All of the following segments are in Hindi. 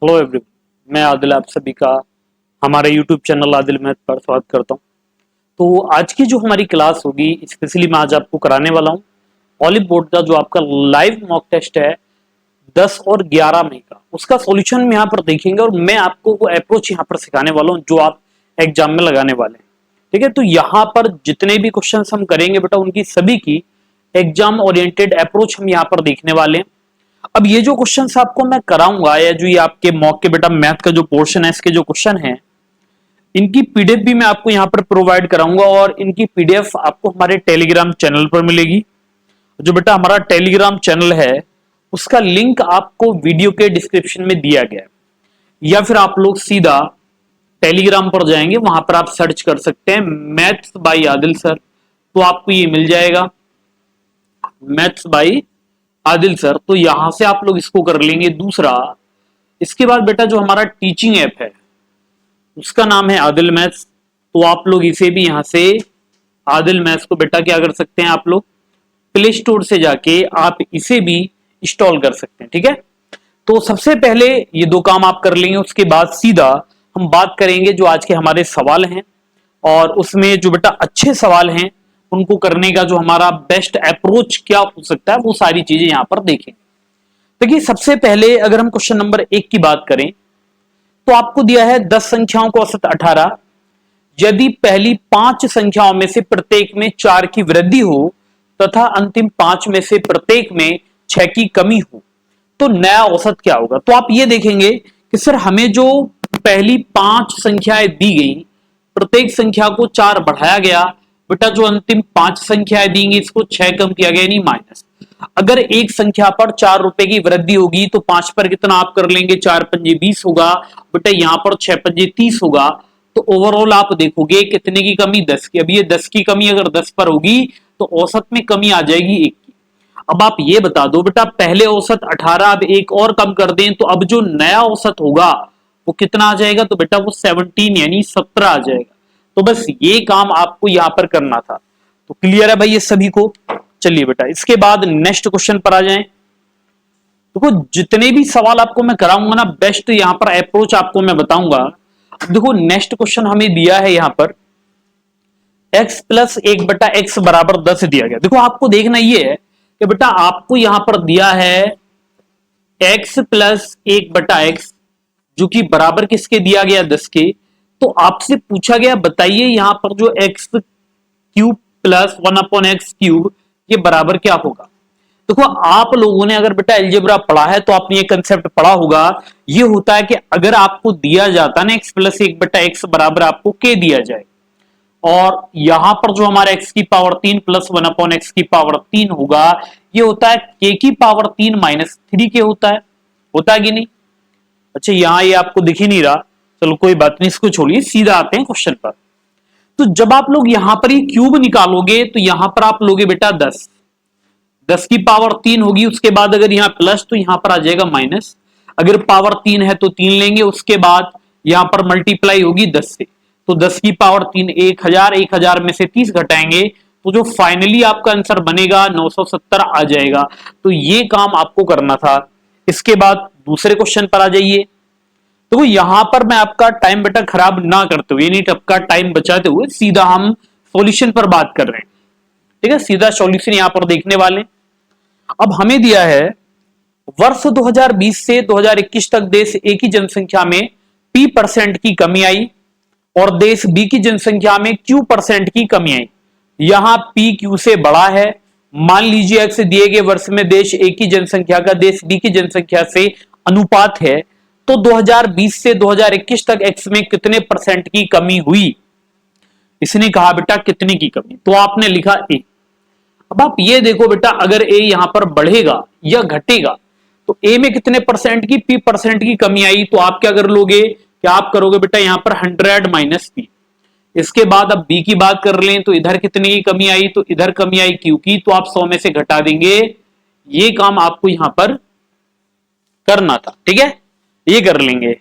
हेलो एवरीवन, मैं आदिल आप सभी का हमारे यूट्यूब चैनल आदिल मैथ पर स्वागत करता हूं। तो आज की जो हमारी क्लास होगी स्पेशली मैं आज आपको कराने वाला हूं ऑलिव बोर्ड का जो आपका लाइव मॉक टेस्ट है 10 और 11 मई का, उसका सॉल्यूशन में यहाँ पर देखेंगे और मैं आपको वो अप्रोच यहाँ पर सिखाने वाला हूँ जो आप एग्जाम में लगाने वाले हैं। ठीक है, तो यहाँ पर जितने भी क्वेश्चन हम करेंगे बेटा उनकी सभी की एग्जाम ओरिएंटेड अप्रोच हम यहाँ पर देखने वाले हैं। अब ये जो क्वेश्चन आपको मैं कराऊंगा या जो ये आपके मॉक के बेटा मैथ का जो पोर्शन है इसके जो क्वेश्चन है इनकी पीडीएफ भी मैं आपको यहाँ पर प्रोवाइड कराऊंगा और इनकी पीडीएफ आपको हमारे टेलीग्राम चैनल पर मिलेगी। जो बेटा हमारा टेलीग्राम चैनल है उसका लिंक आपको वीडियो के डिस्क्रिप्शन में दिया गया है, या फिर आप लोग सीधा टेलीग्राम पर जाएंगे, वहां पर आप सर्च कर सकते हैं मैथ्स बाय आदिल सर, तो आपको ये मिल जाएगा मैथ्स बाय आदिल सर। तो यहां से आप लोग इसको कर लेंगे। दूसरा, इसके बाद बेटा जो हमारा टीचिंग ऐप है उसका नाम है आदिल मैथ्स, तो आप लोग इसे भी यहां से आदिल मैथ्स को बेटा क्या कर सकते हैं, आप लोग प्ले स्टोर से जाके आप इसे भी इंस्टॉल कर सकते हैं। ठीक है, तो सबसे पहले ये दो काम आप कर लेंगे, उसके बाद सीधा हम बात करेंगे जो आज के हमारे सवाल हैं और उसमें जो बेटा अच्छे सवाल हैं उनको करने का जो हमारा बेस्ट अप्रोच क्या हो सकता है वो सारी चीजें यहां पर देखें। देखिए, सबसे पहले अगर हम क्वेश्चन नंबर 1 की बात करें तो आपको दिया है 10 संख्याओं को औसत 18, यदि पहली 5 संख्याओं में से प्रत्येक में 4 की वृद्धि हो तथा अंतिम 5 में से प्रत्येक में 6 की कमी हो तो नया औसत क्या होगा। तो आप ये देखेंगे कि सर हमें जो पहली 5 संख्याएं दी गई, प्रत्येक संख्या को 4 बढ़ाया गया, बेटा जो अंतिम 5 संख्याएं दी गई इसको 6 कम किया गया, यानी माइनस। अगर एक संख्या पर 4 रुपए की वृद्धि होगी तो 5 पर कितना आप कर लेंगे, 4 पंजे 20 होगा, बेटा यहां पर 6 पंजे 30 होगा, तो ओवरऑल आप देखोगे कितने की कमी, 10 की। अब ये 10 की कमी अगर 10 पर होगी तो औसत में कमी आ जाएगी 1 की। अब आप ये बता दो बेटा, पहले औसत 18, अब एक और कम कर दें तो अब जो नया औसत होगा वो कितना आ जाएगा, तो बेटा वो 17 यानी 17 आ जाएगा। तो बस ये काम आपको यहां पर करना था। तो क्लियर है भाई ये सभी को। चलिए बेटा इसके बाद नेक्स्ट क्वेश्चन पर आ जाएं। देखो जितने भी सवाल आपको मैं कराऊंगा ना बेस्ट यहां पर अप्रोच आपको मैं बताऊंगा। देखो नेक्स्ट क्वेश्चन हमें दिया है यहां पर x प्लस 1/x बराबर 10 दिया गया। देखो आपको देखना ये है कि बेटा आपको यहां पर दिया है x प्लस 1/x जो कि बराबर किसके दिया गया, 10 के। तो आपसे पूछा गया बताइए यहां पर जो x cube plus 1/x cube ये बराबर क्या होगा। देखो आप लोगों ने अगर बेटा अलजेब्रा पढ़ा है तो आपने ये कंसेप्ट पढ़ा होगा। ये होता है कि अगर आपको दिया जाता ना x प्लस 1/x बराबर आपको k दिया जाए और यहां पर जो हमारा x की पावर 3 प्लस 1/x की पावर 3 होगा, ये होता है k की पावर 3 माइनस 3 के होता है कि नहीं। अच्छा यहां ये आपको दिख ही नहीं रहा, चलो कोई बात नहीं, इसको छोड़िए, सीधा आते हैं क्वेश्चन पर। तो जब आप लोग यहां पर ये क्यूब निकालोगे तो यहां पर आप लोगे बेटा 10 की पावर 3 होगी, उसके बाद अगर यहां प्लस तो यहां पर आ जाएगा माइनस, अगर पावर 3 है तो 3 लेंगे, उसके बाद यहां पर मल्टीप्लाई होगी 10 से, तो 10 की पावर 3 1000 में से 30 घटाएंगे तो जो फाइनली आपका आंसर बनेगा 970 आ जाएगा। तो ये काम आपको करना था। इसके बाद दूसरे क्वेश्चन पर आ जाइए। तो यहां पर मैं आपका टाइम बेटा खराब ना करते हुए, यानी आपका टाइम बचाते हुए सीधा हम सॉल्यूशन पर बात कर रहे हैं। ठीक है, सीधा सॉल्यूशन यहां पर देखने वाले। अब हमें दिया है वर्ष 2020 से 2021 तक देश ए की जनसंख्या में p% की कमी आई और देश बी की जनसंख्या में q% की कमी आई। यहां p q से बड़ा है। मान लीजिए x दिए गए वर्ष में देश ए की जनसंख्या का देश बी की जनसंख्या से अनुपात है, तो 2020 से 2021 तक x में कितने परसेंट की कमी हुई। इसने कहा बेटा कितने की कमी, तो आपने लिखा a। अब आप ये देखो बेटा अगर a यहां पर बढ़ेगा या घटेगा तो a में कितने परसेंट की p% की कमी आई, तो आप क्या कर लोगे, क्या आप करोगे बेटा यहां पर 100 माइनस p। इसके बाद अब b की बात कर लें तो इधर कितने की कमी आई, तो इधर कमी आई q की, तो आप 100 में से घटा देंगे। ये काम आपको यहां पर करना था। ठीक है, ये कर लेंगे।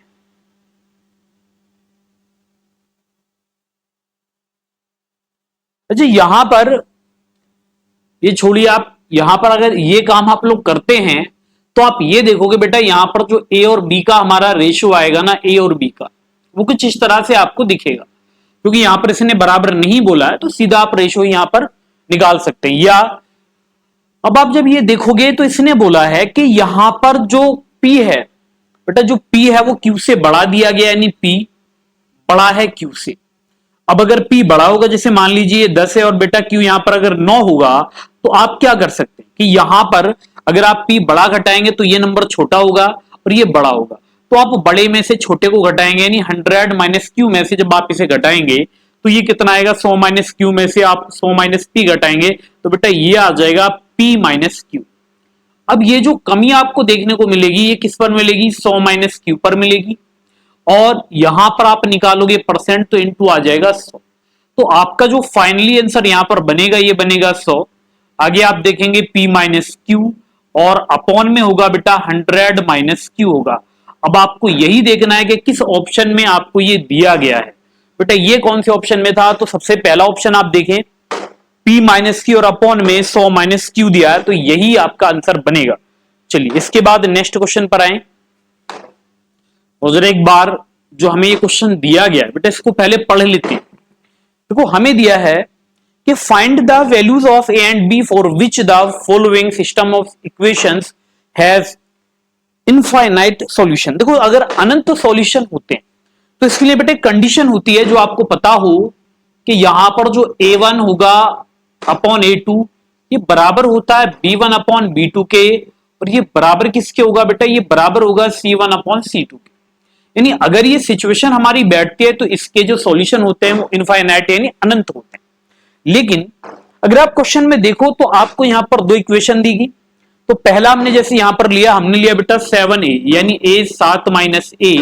अच्छा यहां पर ये छोड़िए, आप यहां पर अगर ये काम आप लोग करते हैं तो आप ये देखोगे बेटा यहां पर जो ए और बी का हमारा रेशियो आएगा ना, ए और बी का, वो कुछ इस तरह से आपको दिखेगा। क्योंकि यहां पर इसने बराबर नहीं बोला है तो सीधा आप रेशियो यहां पर निकाल सकते हैं। या अब आप जब ये देखोगे तो इसने बोला है कि यहां पर जो P है बेटा, जो P है वो Q से बढ़ा दिया गया, यानी P बड़ा है Q से। अब अगर P बड़ा होगा, जैसे मान लीजिए 10 है और बेटा Q यहां पर अगर 9 होगा, तो आप क्या कर सकते हैं कि यहां पर अगर आप P बड़ा घटाएंगे तो ये नंबर छोटा होगा और ये बड़ा होगा, तो आप बड़े में से छोटे को घटाएंगे, यानी 100 माइनस Q में से जब आप इसे घटाएंगे तो ये कितना आएगा, 100 माइनस Q में से आप 100 माइनस P घटाएंगे तो बेटा ये आ जाएगा P माइनस Q। अब ये जो कमी आपको देखने को मिलेगी ये किस पर मिलेगी, 100 माइनस Q पर मिलेगी, और यहां पर आप निकालोगे परसेंट तो इनटू आ जाएगा 100। तो आपका जो फाइनली आंसर यहां पर बनेगा ये बनेगा 100। आगे आप देखेंगे P माइनस Q और अपॉन में होगा बेटा 100 माइनस Q होगा। अब आपको यही देखना है कि किस ऑप्शन में आपको ये दिया गया है। बेटा ये कौन से ऑप्शन में था, तो सबसे पहला ऑप्शन आप देखें P माइनस Q और अपॉन में 100 माइनस Q दिया है, तो यही आपका आंसर बनेगा। चलिए इसके बाद नेक्स्ट क्वेश्चन पर आए। और जरा एक बार जो हमें ये क्वेश्चन दिया गया है बेटा इसको पहले पढ़ लेते हैं। देखो हमें दिया है कि find the values of a and b for which the following system of equations has infinite solution. देखो अगर अनंत सॉल्यूशन होते हैं तो इसके लिए बेटा कंडीशन होती है जो आपको पता हो कि यहां पर जो a1 होगा अपॉन a2 ये बराबर होता है b1 अपॉन b2 के, और ये बराबर किसके होगा बेटा, ये बराबर होगा c1 अपॉन c2 के। यानी अगर ये सिचुएशन हमारी बैठती है तो इसके जो सॉल्यूशन होते हैं वो इनफाइनाइट यानी अनंत होते हैं। लेकिन अगर आप क्वेश्चन में देखो तो आपको यहां पर दो इक्वेशन दी गई। तो पहला हमने जैसे यहां पर लिया, हमने लिया बेटा 7a यानी a 7 माइनस a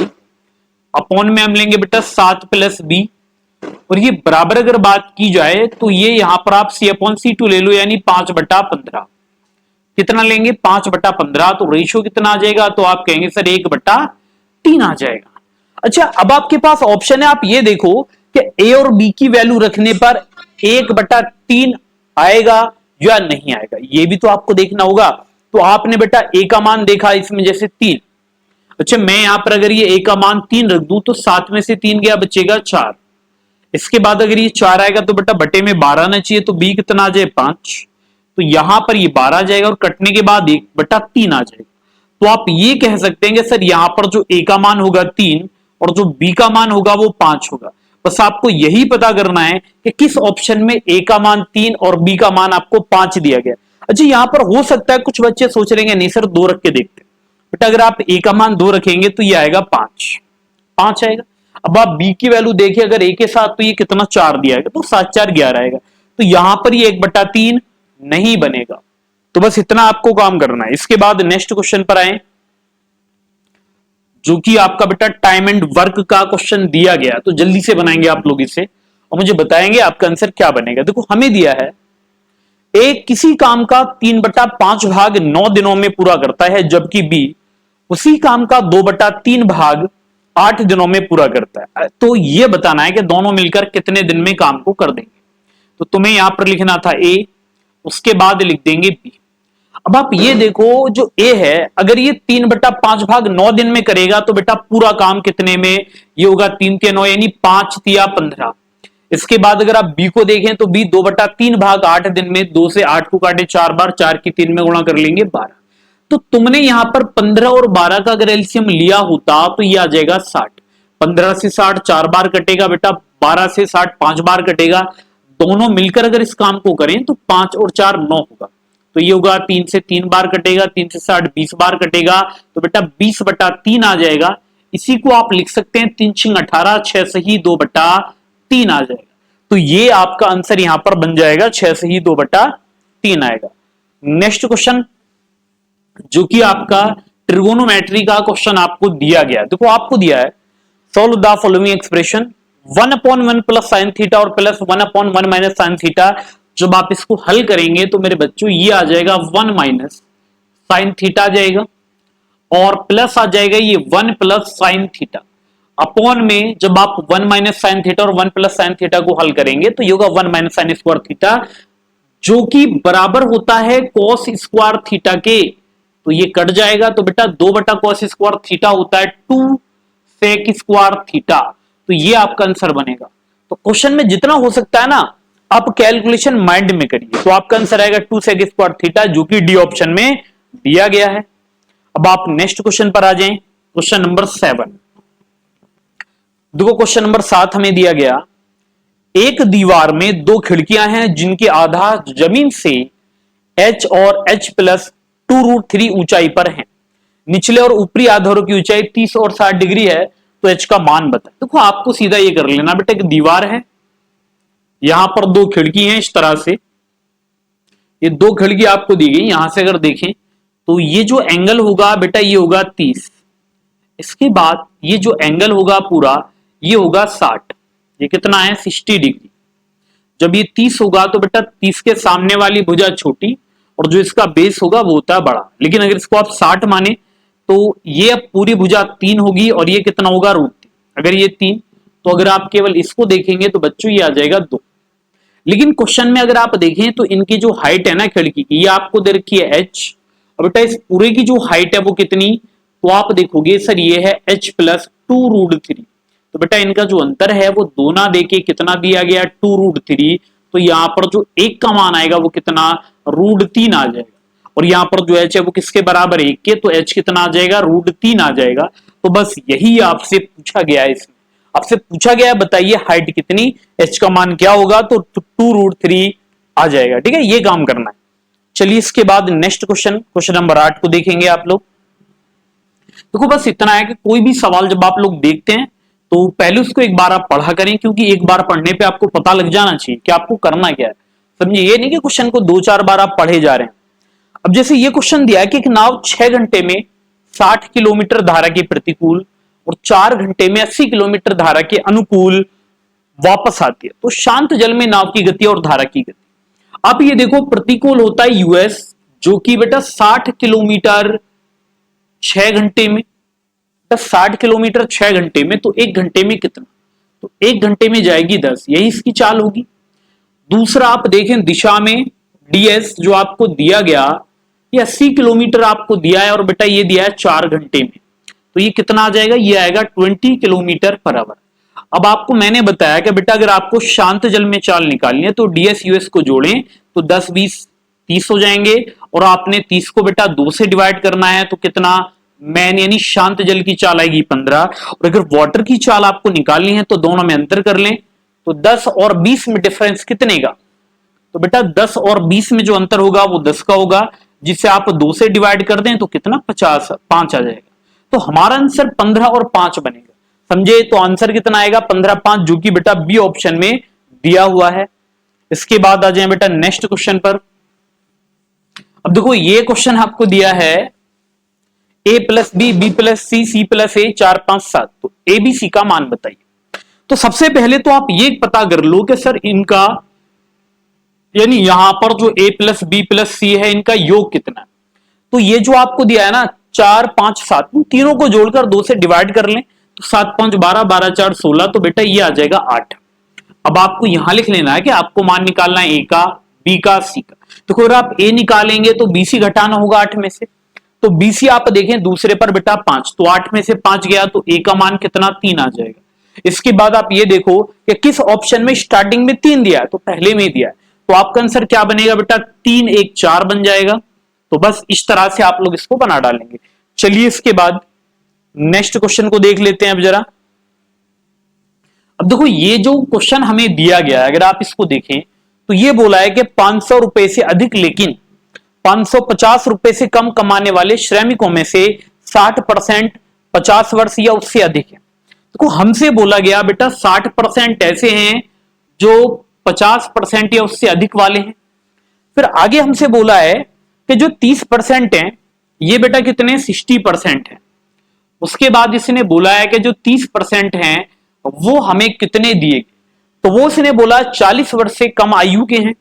अपॉन में हम लेंगे बेटा 7 प्लस b, और ये बराबर अगर बात की जाए तो ये यहां पर आप c अपॉन c2 ले लो यानी 5/15। कितना लेंगे 5/15, तो रेशियो कितना आ जाएगा, तो आप कहेंगे सर 1/3 आ जाएगा। अच्छा अब आपके पास ऑप्शन है, आप ये देखो कि a और b की वैल्यू रखने पर 1/3 आएगा या नहीं आएगा, ये भी तो आपको देखना होगा। तो आपने बेटा a का मान देखा इसमें जैसे 3। अच्छा मैं यहां पर अगर ये a का मान 3 रख दूं तो 7 में से 3 गया बचेगा 4। इसके बाद अगर ये 4 आएगा तो बेटा बटे में 12 आना चाहिए, तो b कितना आ जाए 5, तो यहां पर ये 12 आ जाएगा और कटने के बाद 1/3 आ जाएगा। तो आप ये कह सकते हैं कि सर यहां पर जो a का मान होगा 3 और जो b का मान होगा वो 5 होगा। बस आपको यही पता करना है कि किस ऑप्शन में a का मान 3 और b का मान आपको 5 दिया गया। अच्छा यहां पर हो सकता है कुछ बच्चे सोच रहे हैं नहीं सर 2 रख के देखते, बेटा अगर आप a का मान 2 रखेंगे तो ये आएगा 5 आएगा। अब आप b की वैल्यू देखिए अगर a के साथ तो ये कितना 4 दिया है, तो 7 4 11 आएगा, तो यहां पर ये 1/3 नहीं बनेगा। तो बस इतना आपको काम करना है। इसके बाद नेक्स्ट क्वेश्चन पर आए जो कि आपका बेटा टाइम एंड वर्क का क्वेश्चन दिया गया, तो जल्दी से बनाएंगे आप लोग इसे और मुझे बताएंगे आपका आंसर क्या बनेगा। देखो हमें दिया है ए किसी काम का 3/5 भाग 9 दिनों में पूरा करता है, जबकि बी उसी काम का 2/3 भाग 8 दिनों में पूरा करता है। तो ये बताना है कि दोनों मिलकर कितने दिन में काम को कर देंगे। तो तुम्हें यहां पर लिखना था ए, उसके बाद लिख देंगे बी। अब आप ये देखो जो ए है अगर ये 3/5 भाग 9 दिन में करेगा तो बेटा पूरा काम कितने में, ये होगा 3 3 9 यानी 5 3 15। इसके बाद अगर आप बी को देखें तो बी 2/3 भाग 8 दिन में, 2 से 8 को काटे 4 बार, 4 की 3 में गुणा कर लेंगे 12। तो तुमने यहां पर 15 और 12 का अगर एलसीएम लिया होता तो ये आ जाएगा 60। 15 से 60 4 बार कटेगा बेटा, 12 से 60 5 बार कटेगा, दोनों मिलकर अगर इस काम को करें तो 5 और 4 9 होगा। तो ये होगा 3 से 3 बार कटेगा, 3 से 60 20 बार कटेगा, तो बेटा 20/3 आ जाएगा। इसी को आप लिख सकते हैं 3 6 18, 6 से ही 2/3 आ जाएगा। तो ये आपका आंसर यहां पर बन जाएगा 6 से ही 2/3 आएगा। नेक्स्ट क्वेश्चन जो कि आपका ट्रिगोनोमेट्री का क्वेश्चन आपको दिया गया, देखो आपको दिया है solve the following expression 1/1 plus sine theta और प्लस 1/1 माइनस साइन थीटा। जब आप इसको हल करेंगे तो मेरे बच्चों ये आ जाएगा 1 माइनस साइन थीटा आ जाएगा और प्लस आ जाएगा ये 1 प्लस साइन थीटा अपॉन में जब आप 1 माइनस साइन थीटा और 1 प्लस साइन थीटा को हल करेंगे तो ये होगा 1 माइनस साइन स्क्वायर थीटा जो कि बराबर होता है कॉस स्क्वायर थीटा के। तो ये कट जाएगा, तो बेटा 2/cos² थीटा होता है 2 sec² थीटा, तो ये आपका आंसर बनेगा। तो क्वेश्चन में जितना हो सकता है ना आप कैलकुलेशन माइंड में करिए, तो आपका आंसर आएगा 2 sec² थीटा, जो कि डी ऑप्शन में दिया गया है। अब आप नेक्स्ट क्वेश्चन पर आ जाएं, क्वेश्चन नंबर 7। देखो क्वेश्चन नंबर 7 हमें दिया गया, एक दीवार में 2 खिड़कियां हैं जिनके आधार जमीन से h और h+2√3 ऊंचाई पर है। निचले और ऊपरी आधारों की ऊंचाई 30 और 60 डिग्री है, तो h का मान बताएं। देखो आपको सीधा ये कर लेना बेटा, एक दीवार है, यहां पर 2 खिड़की हैं इस तरह से, ये 2 खिड़की आपको दी गई, यहां से अगर देखें तो ये जो एंगल होगा बेटा ये होगा 30, इसके बाद ये जो एंगल होगा पूरा ये होगा 60, ये कितना है 60 डिग्री। जब ये 30 होगा तो बेटा 30 के सामने वाली भुजा छोटी और जो इसका बेस होगा वो होता है बड़ा, लेकिन अगर इसको आप 60 माने तो ये अब पूरी भुजा 3 होगी और ये कितना होगा √3। अगर ये 3, तो अगर आप केवल इसको देखेंगे तो बच्चों ये आ जाएगा 2। लेकिन क्वेश्चन में अगर आप देखें तो इनकी जो हाइट है ना खिड़की की, ये आपको दे रखी है h, और बेटा इस पूरे की जो हाइट है वो कितनी, तो आप देखोगे सर ये है h+2√3, तो बेटा इनका जो अंतर है वो 2 ना देके कितना दिया गया 2√3, तो यहां पर जो 1 का मान आएगा वो कितना √3 आ जाएगा, और यहां पर जो h है वो किसके बराबर 1 के, तो h कितना आ जाएगा √3 आ जाएगा। तो बस यही आपसे पूछा गया है, इसमें आपसे पूछा गया है बताइए हाइट कितनी, h का मान क्या होगा, तो 2√3 आ जाएगा। ठीक है, ये काम करना है। चलिए इसके बाद नेक्स्ट क्वेश्चन, क्वेश्चन नंबर 8 को देखेंगे आप लोग। देखो बस इतना है कि कोई भी सवाल जब आप लोग देखते हैं तो पहले उसको एक बार आप पढ़ा करें, क्योंकि एक बार पढ़ने पे आपको पता लग जाना चाहिए कि आपको करना क्या है। समझिए, ये नहीं कि क्वेश्चन को 2-4 बार आप पढ़े जा रहे हैं। अब जैसे ये क्वेश्चन दिया है कि एक नाव 6 घंटे में 60 किलोमीटर धारा के प्रतिकूल और 4 घंटे में 80 किलोमीटर धारा के अनुकूल वापस आती है, तो शांत जल में नाव की गति और धारा की गति। अब ये देखो प्रतिकूल होता है यूएस, जो कि बेटा 60 किलोमीटर 6 घंटे में, 60 किलोमीटर 6 घंटे में, तो 1 घंटे में कितना, तो 1 घंटे में जाएगी 10, यही इसकी चाल होगी। दूसरा आप देखें दिशा में ds जो आपको दिया गया, ये 80 किलोमीटर आपको दिया है और बेटा ये दिया है 4 घंटे में, तो ये कितना आ जाएगा, ये आएगा 20 किलोमीटर पर आवर। अब आपको मैंने बताया कि बेटा अगर आपको शांत जल में चाल निकालनी है तो ds यूएस को जोड़ें तो 10 20 30 हो जाएंगे, और आपने 30 को बेटा 2 से डिवाइड करना है तो कितना, मैन यानी शांत जल की चाल आएगी 15, और अगर वाटर की चाल आपको निकालनी है तो दोनों में अंतर कर लें, तो 10 और 20 में डिफरेंस कितने का, तो बेटा 10 और 20 में जो अंतर होगा वो 10 का होगा, जिसे आप 2 से डिवाइड कर दें तो कितना 50 5 आ जाएगा। तो हमारा आंसर 15 और 5 बनेगा, समझे। तो आंसर कितना आएगा 15 5, जो कि बेटा बी ऑप्शन में दिया हुआ है। इसके बाद आ जाए बेटा नेक्स्ट क्वेश्चन पर। अब देखो ये क्वेश्चन आपको दिया है a+b b+c c+a 4 5 7, तो abc का मान बताइए। तो सबसे पहले तो आप ये पता कर लो कि सर इनका यानी यहां पर जो a+b+c है इनका योग कितना है। तो ये जो आपको दिया है ना 4 5 7, तीनों को जोड़कर 2 से डिवाइड कर लें तो 7 5 12 12 4 16, तो बेटा ये आ जाएगा 8। अब आपको यहां लिख लेना है कि आपको मान निकालना है a का, b का, c का। तो अगर आप a निकालेंगे तो bc घटाना होगा 8 में से, तो bc आप देखें दूसरे पर बेटा 5, तो 8 में से 5 गया तो a का मान कितना 3 आ जाएगा। इसके बाद आप ये देखो कि किस ऑप्शन में स्टार्टिंग में 3 दिया है, तो पहले में दिया है, तो आपका आंसर क्या बनेगा बेटा 3 1 4 बन जाएगा। तो बस इस तरह से आप लोग इसको बना डालेंगे। चलिए इसके बाद नेक्स्ट क्वेश्चन को देख लेते हैं अब जरा। अब देखो ये जो क्वेश्चन हमें दिया गया है अगर आप इसको देखें तो ये बोला है कि 500 रुपए से अधिक लेकिन 550 रुपए से कम कमाने वाले श्रमिकों में से 60% 50 वर्ष या उससे अधिक है। देखो हमसे बोला गया बेटा 60% ऐसे हैं जो 50% या उससे अधिक वाले हैं। फिर आगे हमसे बोला है कि जो 30% हैं ये बेटा कितने 60% हैं। उसके बाद इसने बोला है कि जो 30% हैं वो हमें कितने दिए, तो वो इसने बोला 40 वर्ष से कम आयु के हैं,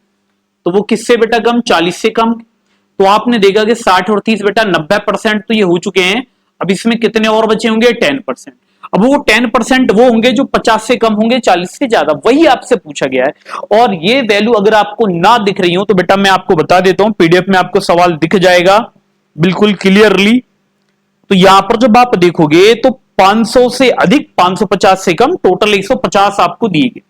तो वो किससे बेटा कम 40 से कम। तो आपने देखा कि 60 और 30 बेटा 90% तो ये हो चुके हैं। अब इसमें कितने और बचे होंगे 10%। अब वो 10% वो होंगे जो 50 से कम होंगे 40 से ज्यादा, वही आपसे पूछा गया है। और ये वैल्यू अगर आपको ना दिख रही हो तो बेटा मैं आपको बता देता हूं, पीडीएफ में आपको सवाल दिख जाएगा, बिल्कुल क्लियरली। तो यहां पर जब आप देखोगे तो 500 से अधिक, 550 से कम, टोटल 150 आपको दिए गए।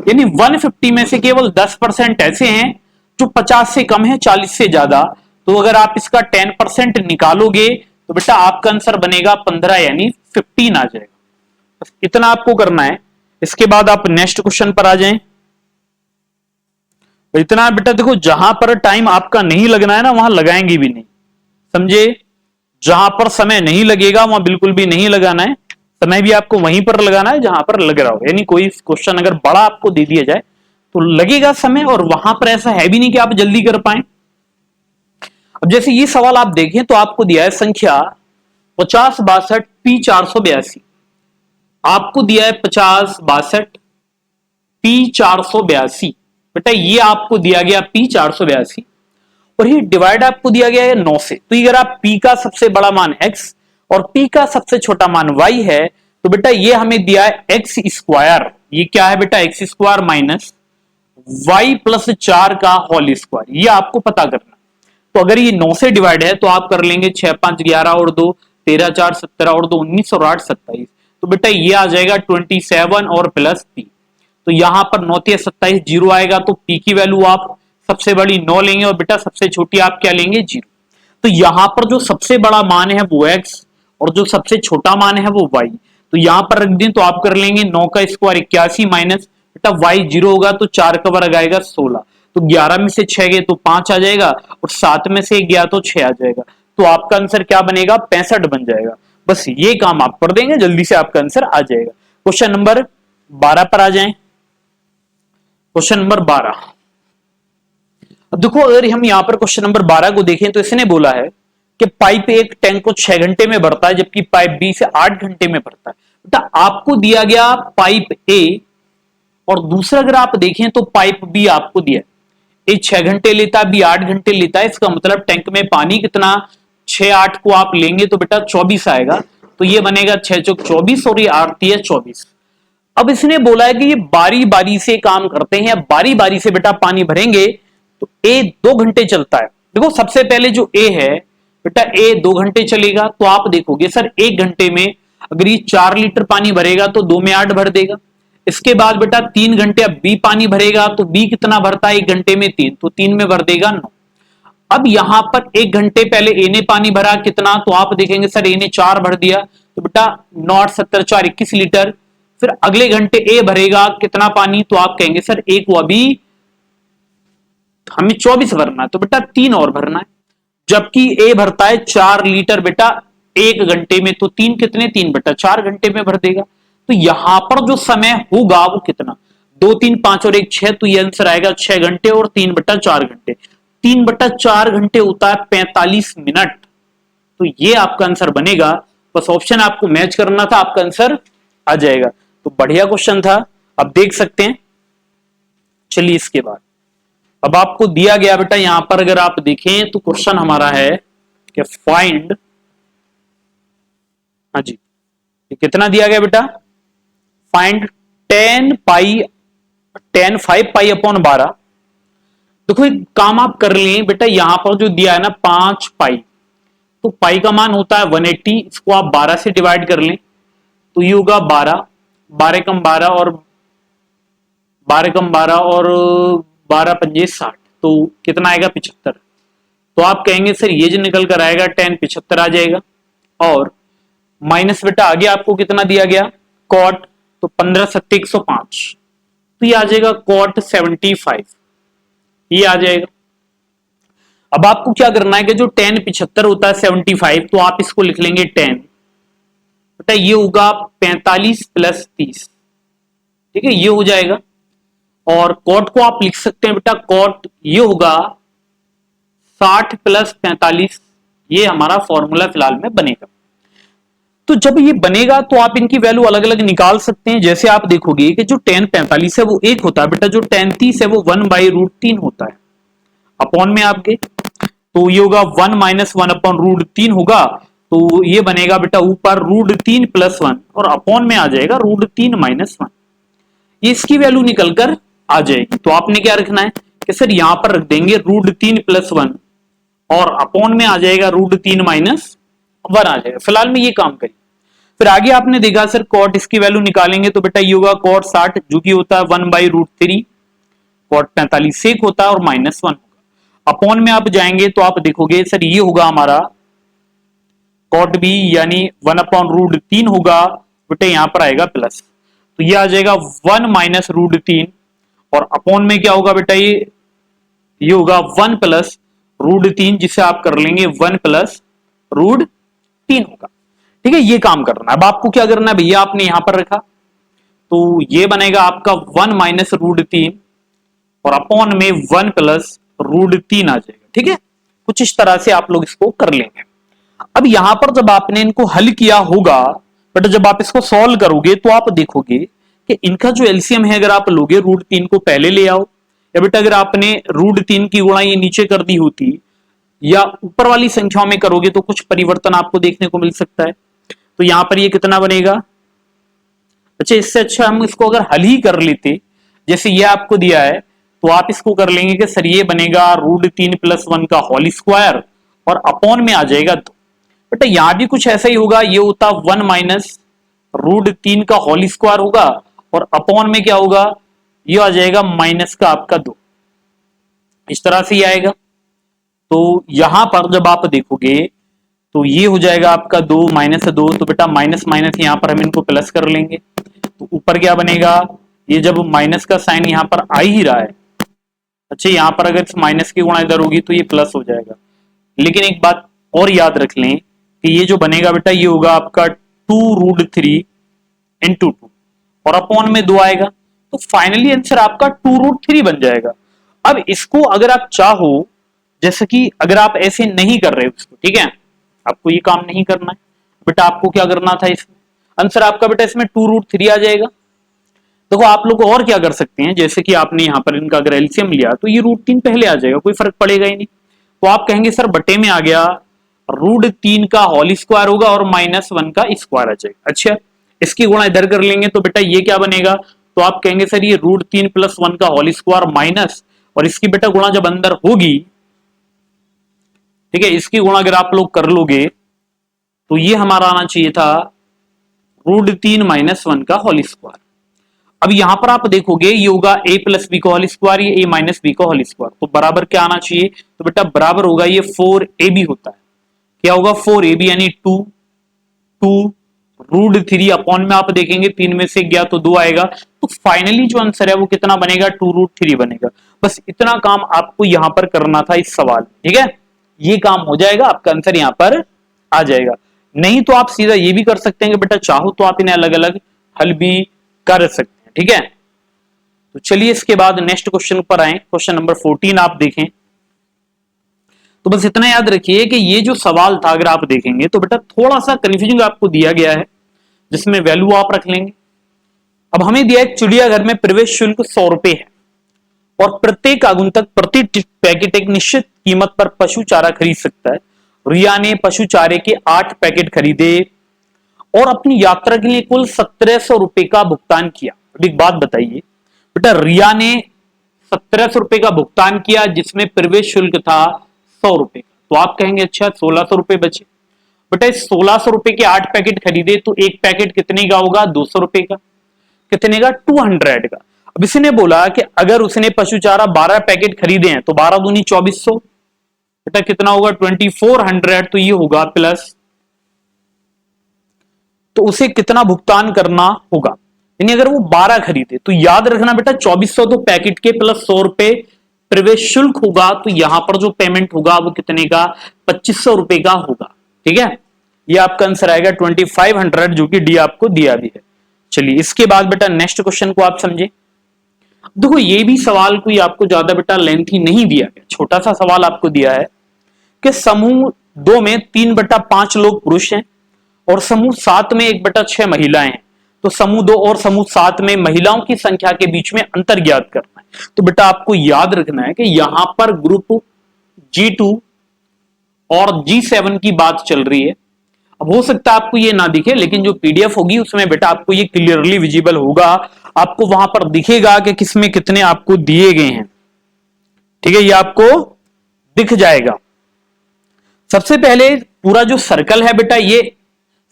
यानी 150 में से केवल 10% ऐसे हैं जो 50 से कम है, 40 से ज्यादा। तो अगर आप इसका 10% निकालोगे तो बेटा आपका आंसर बनेगा 15, यानी 15 आ जाएगा। बस इतना आपको करना है। इसके बाद आप नेक्स्ट क्वेश्चन पर आ जाएं। तो इतना बेटा देखो, जहां पर टाइम आपका नहीं लगना है ना, वहां लगाएंगे भी नहीं, समझे। जहां पर समय नहीं लगेगा वहां बिल्कुल भी नहीं लगाना है। समय भी आपको वहीं पर लगाना है जहां पर लग रहा हो। यानी कोई क्वेश्चन अगर बड़ा आपको दे दिया जाए तो लगेगा समय, और वहां पर ऐसा है भी नहीं कि आप जल्दी कर पाए। अब जैसे ये सवाल आप देखें तो आपको दिया है संख्या 5062 P 482। आपको दिया है 5062 P 482। बेटा ये आपको दिया गया P 482, और ये डिवाइड आपको दिया गया है 9 से। तो अगर आप P का सबसे बड़ा मान x और P का सबसे छोटा मान y है, तो बेटा ये हमें दिया है एक्स स्क्वायर। ये क्या है बेटा, x square minus y plus 4 का होल स्क्वायर, ये आपको पता करना। तो अगर ये 9 से डिवाइड है तो आप कर लेंगे 6 5 11 और 2 13 4 17 और 2 19 और 8 27। तो बेटा ये आ जाएगा 27 और प्लस p। तो यहां पर 9 3 27 जीरो आएगा, तो p की वैल्यू आप सबसे बड़ी 9 लेंगे और बेटा सबसे छोटी आप क्या लेंगे, 0। तो यहां पर जो सबसे बड़ा मान है वो x और जो सबसे छोटा मान है वो y। तो यहां पर रख दें तो आप कर लेंगे 9 का स्क्वायर 81 माइनस बेटा y 0 होगा तो 4 का वर्ग आएगा 16। तो 11 में से 6 गए तो 5 आ जाएगा, और 7 में से 1 गया तो 6 आ जाएगा। तो आपका आंसर क्या बनेगा, 65 बन जाएगा। बस ये काम आप कर देंगे, जल्दी से आपका आंसर आ जाएगा। क्वेश्चन नंबर 12 पर आ जाएं। क्वेश्चन नंबर 12, अब देखो अगर हम यहां पर क्वेश्चन नंबर 12 को देखें तो इसने बोला है कि पाइप एक टैंक को 6 घंटे में भरता है, जबकि पाइप बी से 8 घंटे में भरता है। बेटा आपको दिया गया पाइप ए, और दूसरा अगर आप देखें तो पाइप बी आपको दिया है। ए 6 घंटे लेता है, बी 8 घंटे लेता है। इसका मतलब टैंक में पानी कितना, 6 8 को आप लेंगे तो बेटा 24 आएगा। तो ये बनेगा 6 चौक 24 और ये 8 है 24। अब इसने बोला है कि ये बारी बारी से काम करते हैं, बारी बारी से बेटा पानी भरेंगे। तो ए 2 घंटे चलता है। देखो सबसे पहले जो ए है बेटा, ए 2 घंटे चलेगा। तो आप देखोगे सर 1 घंटे में अगर ये 4 लीटर पानी भरेगा तो 2 में 8 भर देगा। इसके बाद बेटा 3 घंटे अब बी पानी भरेगा, तो बी कितना भरता है 1 घंटे में 3, तो 3 में भर देगा 9। अब यहां पर 1 घंटे पहले ए ने पानी भरा कितना, तो आप देखेंगे सर ए ने 4 भर दिया, तो बेटा 9 8 17 4 21 लीटर। फिर अगले घंटे ए भरेगा कितना पानी, तो आप कहेंगे सर ए को अभी हमें 24 भरना है, तो बेटा 3 और भरना है। जबकि ए भरता है 4 लीटर बेटा 1 घंटे में, तो 3 कितने, 3 बेटा 4 घंटे में भर देगा। तो यहां पर जो समय होगा वो कितना, 2 3 5 और 1 6, तो ये आंसर आएगा 6 घंटे और 3 बटा 4 घंटे। 3 बटा 4 घंटे होता है 45 मिनट। तो ये आपका आंसर बनेगा। बस ऑप्शन आपको मैच करना था, आपका आंसर आ जाएगा। तो बढ़िया क्वेश्चन था, अब देख सकते हैं। चलिए इसके बाद अब आपको दिया गया बेटा, यहां पर अगर आप देखें तो क्वेश्चन हमारा है कि फाइंड, हाँ जी, ये कितना दिया गया बेटा, फाइंड 10 5 पाई अपॉन 12। देखो एक काम आप कर लें बेटा, यहां पर जो दिया है ना 5 पाई, तो पाई का मान होता है 180, इसको आप 12 से डिवाइड कर लें तो ये होगा 12, 12 कम 12 और 12 कम 12 और 12 पंजे 60, तो कितना आएगा 75। तो आप कहेंगे सर ये जो निकल कर आएगा 10 75 आ जाएगा। और माइनस बेटा आगे आपको कितना दिया गया, कॉट, तो 15 7 105, तो ये आ जाएगा कॉट 75, ये आ जाएगा। अब आपको क्या करना है कि जो 10 75 होता है 75, तो आप इसको लिख लेंगे 10 बेटा, ये होगा 45 प्लस 30, ठीक है, ये हो जाएगा। और कॉट को आप लिख सकते हैं बेटा, कॉट ये होगा 60 प्लस 45, ये हमारा फॉर्मूला फिलहाल में बनेगा। तो जब ये बनेगा तो आप इनकी वैल्यू अलग अलग निकाल सकते हैं। जैसे आप देखोगे कि जो 10 45 है वो 1 होता है बेटा, जो 10 30 है वो 1/√3 होता है अपॉन में आपके, तो ये होगा 1 माइनस 1 अपॉन √3 होगा। तो ये बनेगा बेटा ऊपर √3 प्लस 1 और अपॉन में आ जाएगा √3 माइनस 1, ये इसकी वैल्यू निकलकर आ जाएगी। तो आपने क्या रखना है कि सर यहां पर रख देंगे √3 प्लस 1 और अपॉन में आ जाएगा √3 माइनस 1 आ जाएगा। फिलहाल में ये काम करिए। फिर आगे आपने देखा सर कॉट इसकी वैल्यू निकालेंगे तो बेटा ये होगा कॉट 60 जो कि होता है 1/√3, कॉट 45 सेक होता है और -1 होगा। अपॉन में आप जाएंगे तो आप देखोगे सर ये होगा हमारा कॉट बी यानी 1/√3 होगा, बेटा यहां पर आएगा प्लस, तो ये आ जाएगा 1 माइनस √3 और अपॉन में क्या होगा बेटा ये होगा 1 प्लस √3 जिसे आप कर लेंगे 1 प्लस √3 होगा। ठीक है, ये काम करना है। अब आपको क्या करना है भैया, आपने यहां पर रखा तो ये बनेगा आपका 1 माइनस √3 और अपॉन में 1 प्लस √3 आ जाएगा। ठीक है, कुछ इस तरह से आप लोग इसको कर लेंगे। अब यहां पर जब आपने इनको हल किया होगा, बट जब आप इसको सॉल्व करोगे तो आप देखोगे कि इनका जो एलसीएम है अगर आप लोगे √3 को पहले ले आओ, या बेटा अगर आपने √3 की गुणा ये नीचे कर दी होती या ऊपर वाली संख्याओं में करोगे तो कुछ परिवर्तन आपको देखने को मिल सकता है। तो यहां पर ये कितना बनेगा, अच्छा इससे अच्छा हम इसको अगर हल ही कर लेते, जैसे ये आपको दिया है तो आप इसको कर लेंगे कि सर ये बनेगा √3 + 1 का होल स्क्वायर और अपॉन में आ जाएगा 2। बेटा यहां भी कुछ ऐसा ही होगा, ये होता 1 माइनस √3 का होल स्क्वायर होगा और अपॉन में क्या होगा, ये आ जाएगा माइनस का आपका 2, इस तरह से ही आएगा। तो यहां पर जब आप देखोगे तो ये हो जाएगा आपका 2 - 2, तो बेटा माइनस माइनस यहां पर हम इनको प्लस कर लेंगे तो ऊपर क्या बनेगा, ये जब माइनस का साइन यहां पर आ ही रहा है, अच्छा यहां पर अगर माइनस की गुणा इधर होगी तो ये प्लस हो जाएगा। लेकिन एक बात और याद रख लें कि ये जो बनेगा बेटा ये होगा आपका 2√3 × 2 और अपॉन में 2 आएगा, तो फाइनली आंसर आपका 2√3 बन जाएगा। अब इसको अगर आप चाहो, जैसे कि अगर आप ऐसे नहीं कर रहे हो इसको, ठीक है, आपको ये काम नहीं करना है बेटा, आपको क्या करना था, इसमें आंसर आपका बेटा इसमें 2√3 आ जाएगा। देखो आप लोग और क्या कर सकते हैं, जैसे कि आपने यहां पर इनका अगर एलसीएम लिया तो ये √3 पहले आ जाएगा, कोई फर्क पड़ेगा ही नहीं। तो आप कहेंगे सर बटे में आ गया √3 का होल स्क्वायर होगा और -1 का स्क्वायर आ जाएगा। अच्छा इसकी गुणा इधर कर लेंगे तो बेटा ये क्या बनेगा, तो आप कहेंगे सर ये √3 + 1 का होल स्क्वायर माइनस, और इसकी बेटा गुणा जब अंदर होगी, ठीक है, इसकी गुणा अगर आप लोग कर लोगे तो ये हमारा आना चाहिए था √3 - 1 का होल स्क्वायर। अब यहां पर आप देखोगे ये होगा a + b का होल स्क्वायर, ये a - b का होल स्क्वायर, तो बराबर क्या आना चाहिए, तो बेटा बराबर होगा ये 4ab होता है। क्या होगा 4ab यानी 2 √3 अपॉन में आप देखेंगे 3 में से गया तो 2 आएगा, तो फाइनली जो आंसर है वो कितना बनेगा, 2√3 बनेगा। बस इतना काम आपको यहां पर करना था इस सवाल, ठीक है, ये काम हो जाएगा, आपका आंसर यहां पर आ जाएगा। नहीं तो आप सीधा ये भी कर सकते हैं कि बेटा चाहो तो आप इन्हें अलग अलग हल भी कर सकते हैं, ठीक है। तो चलिए इसके बाद नेक्स्ट क्वेश्चन पर आए, क्वेश्चन नंबर 14 आप देखें। तो बस इतना याद रखिए कि ये जो सवाल था अगर आप देखेंगे तो बेटा थोड़ा सा कंफ्यूजिंग आपको दिया गया है, जिसमें वैल्यू आप रख लेंगे। अब हमें दिया है चिड़ियाघर में प्रवेश शुल्क 100 रुपए है और प्रत्येक आगंतुक प्रति पैकेट एक निश्चित कीमत पर पशु चारा खरीद सकता है। रिया ने पशु चारे के 8 पैकेट खरीदे और अपनी यात्रा के लिए कुल 1700 रुपए का भुगतान किया। अब एक बात बताइए बेटा, रिया ने 1700 रुपए का भुगतान किया जिसमें प्रवेश शुल्क था 100 रुपए का, तो आप कहेंगे अच्छा 1600 रुपए बचे। बेटा इस 1600 रुपए के 8 पैकेट खरीदे तो एक पैकेट कितने का होगा, 200 रुपए का, कितने का, 200 का। अब इसने बोला कि अगर उसने पशु चारा 12 पैकेट खरीदे हैं तो 12 दूनी 2400, बेटा कितना होगा 2400, तो ये होगा प्लस, तो उसे कितना भुगतान करना होगा, यानी अगर वो 12 खरीदे तो याद रखना बेटा 2400 तो पैकेट के प्लस 100 रुपए प्रवेश शुल्क होगा, तो यहां पर जो पेमेंट होगा वो कितने का, 2500 रुपए का होगा, ठीक है। ये आपका आंसर आएगा 2500, जो कि डी आपको दिया भी है। चलिए इसके बाद बेटा नेक्स्ट क्वेश्चन को आप समझे। देखो ये भी सवाल कोई आपको ज्यादा बेटा लेंथी नहीं दिया गया, छोटा सा सवाल आपको दिया है कि समूह 2 में 3/5 लोग पुरुष हैं और समूह 7 में 1/6 महिलाएं हैं, तो समूह 2 और समूह 7 में महिलाओं की संख्या के बीच में अंतर ज्ञात करना है। तो बेटा आपको याद रखना है कि यहां पर ग्रुप G2 और G7 की बात चल रही है। अब हो सकता है आपको ये ना दिखे, लेकिन जो पीडीएफ होगी उसमें बेटा आपको ये क्लियरली विजिबल होगा, आपको वहां पर दिखेगा कि किसमें कितने आपको दिए गए हैं, ठीक है, ये आपको दिख जाएगा। सबसे पहले पूरा जो सर्कल है बेटा, ये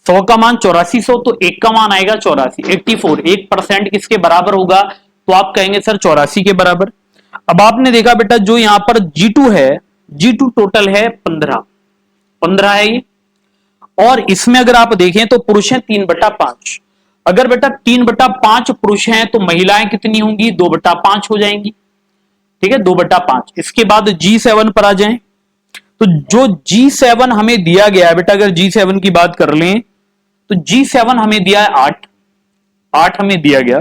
100 का मान 8400, तो 1 का मान आएगा 84, 84, 1% किसके बराबर होगा, तो आप कहेंगे सर 84 के बराबर। अब आपने देखा बेटा जो यहां पर G2 है, G2 टोटल है 15 है ये, और इसमें अगर आप देखें तो पुरुष हैं 3/5। अगर बेटा 3/5 पुरुष हैं तो महिलाएं कितनी होंगी, 2/5 हो जाएंगी, ठीक है, 2/5। इसके बाद G7 पर आ जाएं, तो जो G7 हमें दिया गया है बेटा, अगर G7 की बात कर लें तो G7 हमें दिया है 8 हमें दिया गया,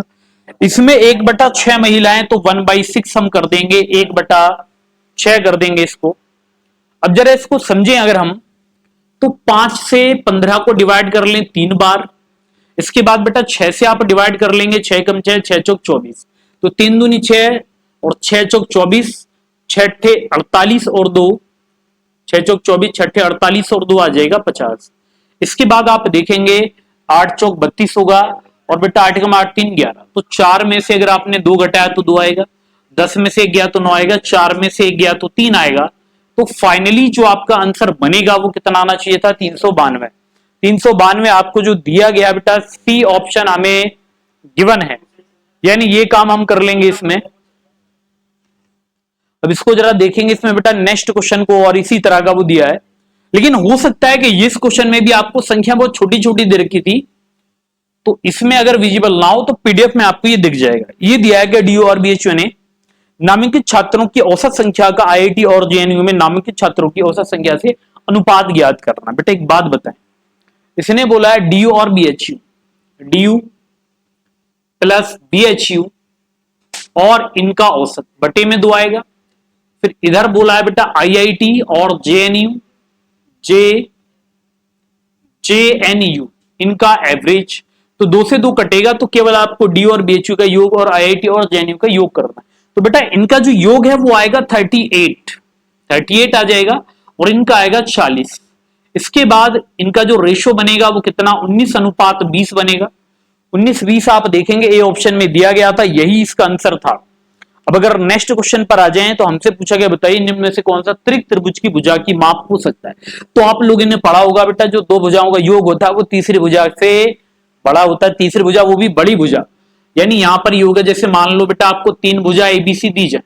इसमें 1/6 महिलाएं, तो 1/6 हम कर देंगे, 1/6 कर देंगे इसको। अब जरा इसको समझें, अगर हम तो 5 से 15 को डिवाइड कर लें 3 बार, इसके बाद बेटा 6 से आप डिवाइड कर लेंगे, 6 कम 6, 6 चौक 24, तो 3 दूनी 6 और 6 चौक 24, 6 48 और 2, 6 चौक 24, 6 48 और 2 आ जाएगा 50। इसके बाद आप देखेंगे 8 चौक 32 होगा, और बेटा 8 कम 8 3 11, तो 4 में से अगर आपने 2 घटाया तो 2 आएगा, 10 में से 1 गया तो 9 आएगा, 4 में से 1 गया तो 3 आएगा। तो फाइनली जो आपका आंसर बनेगा वो कितना आना चाहिए था, 392। 392 आपको जो दिया गया बेटा, सी ऑप्शन हमें गिवन है, यानी ये काम हम कर लेंगे इसमें। अब इसको जरा देखेंगे इसमें बेटा नेक्स्ट क्वेश्चन को, और इसी तरह का वो दिया है, लेकिन हो सकता है कि इस क्वेश्चन में भी आपको संख्या बहुत छोटी छोटी दे रखी थी, तो इसमें अगर विजिबल ना हो तो पीडीएफ में आपको ये दिख जाएगा। ये दिया है कि डीयू और बीएचयू ने नामांकित छात्रों की औसत संख्या का आईआईटी और जेएनयू में नामांकित छात्रों की औसत संख्या से अनुपात ज्ञात करना। बेटा एक बात बताएं, इसने बोला है डीयू और बीएचयू, डीयू प्लस बीएचयू और इनका औसत बटे में 2 आएगा। फिर इधर बोला है बेटा आईआईटी और जेएनयू, जेएनयू इनका एवरेज, तो 2 से 2 कटेगा, तो केवल आपको डी और बीएचयू का योग और आईआईटी और जेएनयू का योग करना है। तो बेटा इनका जो योग है वो आएगा 38 आ जाएगा, और इनका आएगा 40। इसके बाद इनका जो रेशो बनेगा वो कितना, 19:20 बनेगा। 19:20 आप देखेंगे ए ऑप्शन में दिया गया था, यही इसका आंसर था। अब अगर नेक्स्ट क्वेश्चन पर आ जाएं तो हमसे पूछा गया बताइए निम्न में से कौन सा त्रिक त्रिभुज की भुजा की माप हो सकता है। तो आप लोगों ने पढ़ा होगा बेटा जो 2 भुजाओं का योग होता है वो तीसरी भुजा से बड़ा होता है, तीसरी भुजा वो भी बड़ी भुजा, यानी यहां पर ये होगा जैसे मान लो बेटा आपको 3 भुजा एबीसी दी जाए,